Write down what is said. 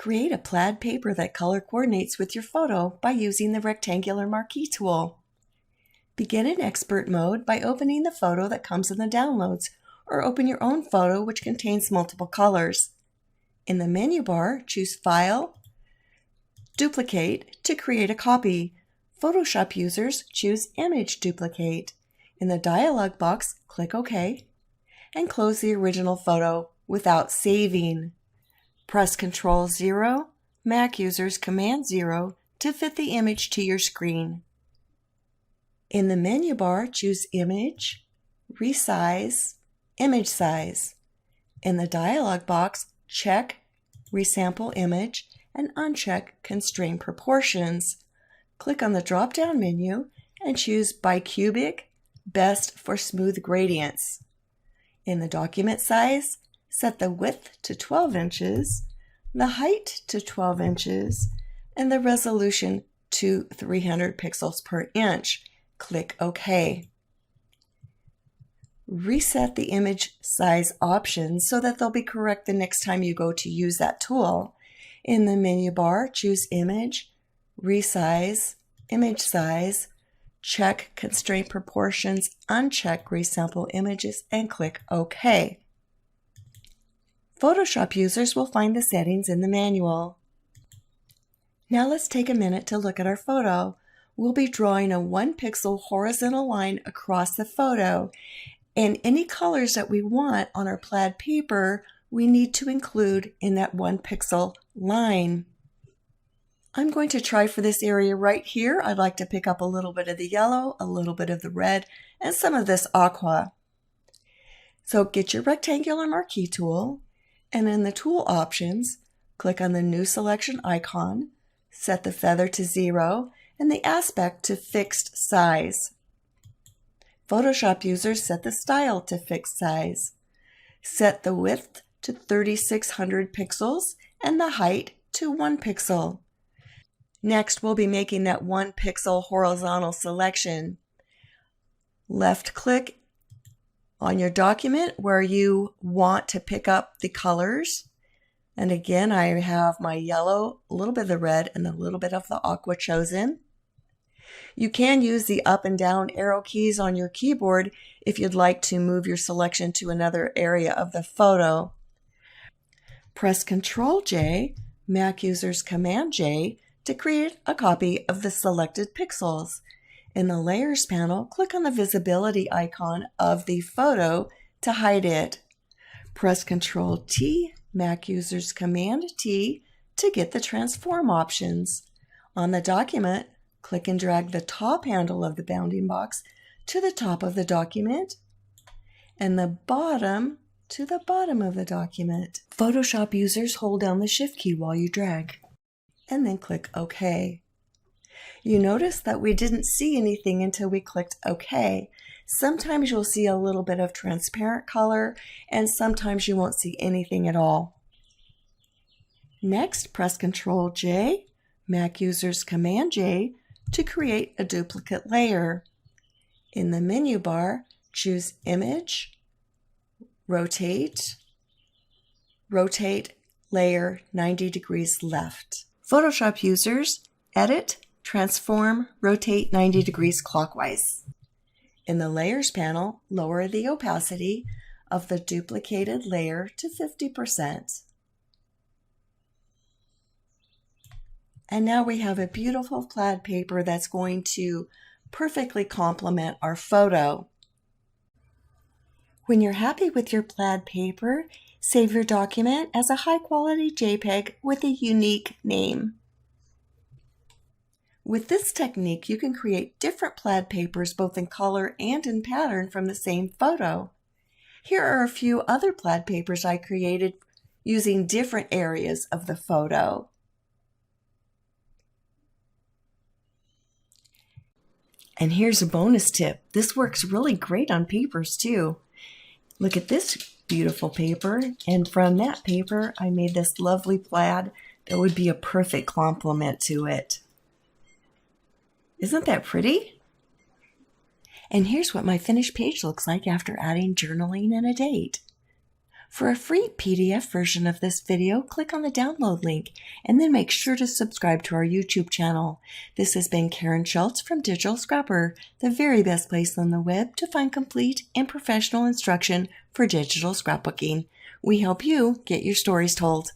Create a plaid paper that color coordinates with your photo by using the Rectangular Marquee tool. Begin in expert mode by opening the photo that comes in the downloads, or open your own photo which contains multiple colors. In the menu bar, choose File, Duplicate to create a copy. Photoshop users choose Image Duplicate. In the dialog box, click OK, and close the original photo without saving. Press Ctrl 0, Mac users Command 0 to fit the image to your screen. In the menu bar, choose Image, Resize, Image Size. In the dialog box, check Resample Image and uncheck Constrain Proportions. Click on the drop-down menu and choose Bicubic, Best for Smooth Gradients. In the document size, set the width to 12 inches, the height to 12 inches, and the resolution to 300 pixels per inch. Click OK. Reset the image size options so that they'll be correct the next time you go to use that tool. In the menu bar, choose Image, Resize, Image Size, check Constraint Proportions, uncheck Resample Images, and click OK. Photoshop users will find the settings in the manual. Now let's take a minute to look at our photo. We'll be drawing a 1-pixel horizontal line across the photo, and any colors that we want on our plaid paper we need to include in that 1-pixel line. I'm going to try for this area right here. I'd like to pick up a little bit of the yellow, a little bit of the red, and some of this aqua. So get your Rectangular Marquee tool, and in the tool options, click on the new selection icon, set the feather to 0, and the aspect to fixed size. Photoshop users set the style to fixed size. Set the width to 3600 pixels and the height to 1 pixel. Next, we'll be making that 1-pixel horizontal selection. Left-click on your document where you want to pick up the colors. And again, I have my yellow, a little bit of the red, and a little bit of the aqua chosen. You can use the up and down arrow keys on your keyboard if you'd like to move your selection to another area of the photo. Press Ctrl J, Mac users Command J, to create a copy of the selected pixels. In the Layers panel, click on the visibility icon of the photo to hide it. Press Ctrl T, Mac users Command T, to get the transform options. On the document, click and drag the top handle of the bounding box to the top of the document and the bottom to the bottom of the document. Photoshop users hold down the Shift key while you drag, and then click OK. You notice that we didn't see anything until we clicked OK. Sometimes you'll see a little bit of transparent color, and sometimes you won't see anything at all. Next, press Ctrl J, Mac users Command J, to create a duplicate layer. In the menu bar, choose Image, Rotate, Rotate Layer 90 degrees left. Photoshop users, Edit, Transform, Rotate 90 degrees clockwise. In the Layers panel, lower the opacity of the duplicated layer to 50%. And now we have a beautiful plaid paper that's going to perfectly complement our photo. When you're happy with your plaid paper, save your document as a high-quality JPEG with a unique name. With this technique, you can create different plaid papers both in color and in pattern from the same photo. Here are a few other plaid papers I created using different areas of the photo. And here's a bonus tip. This works really great on papers too. Look at this beautiful paper, and from that paper I made this lovely plaid that would be a perfect complement to it. Isn't that pretty? And here's what my finished page looks like after adding journaling and a date. For a free PDF version of this video, click on the download link and then make sure to subscribe to our YouTube channel. This has been Karen Schultz from Digital Scrapper, the very best place on the web to find complete and professional instruction for digital scrapbooking. We help you get your stories told.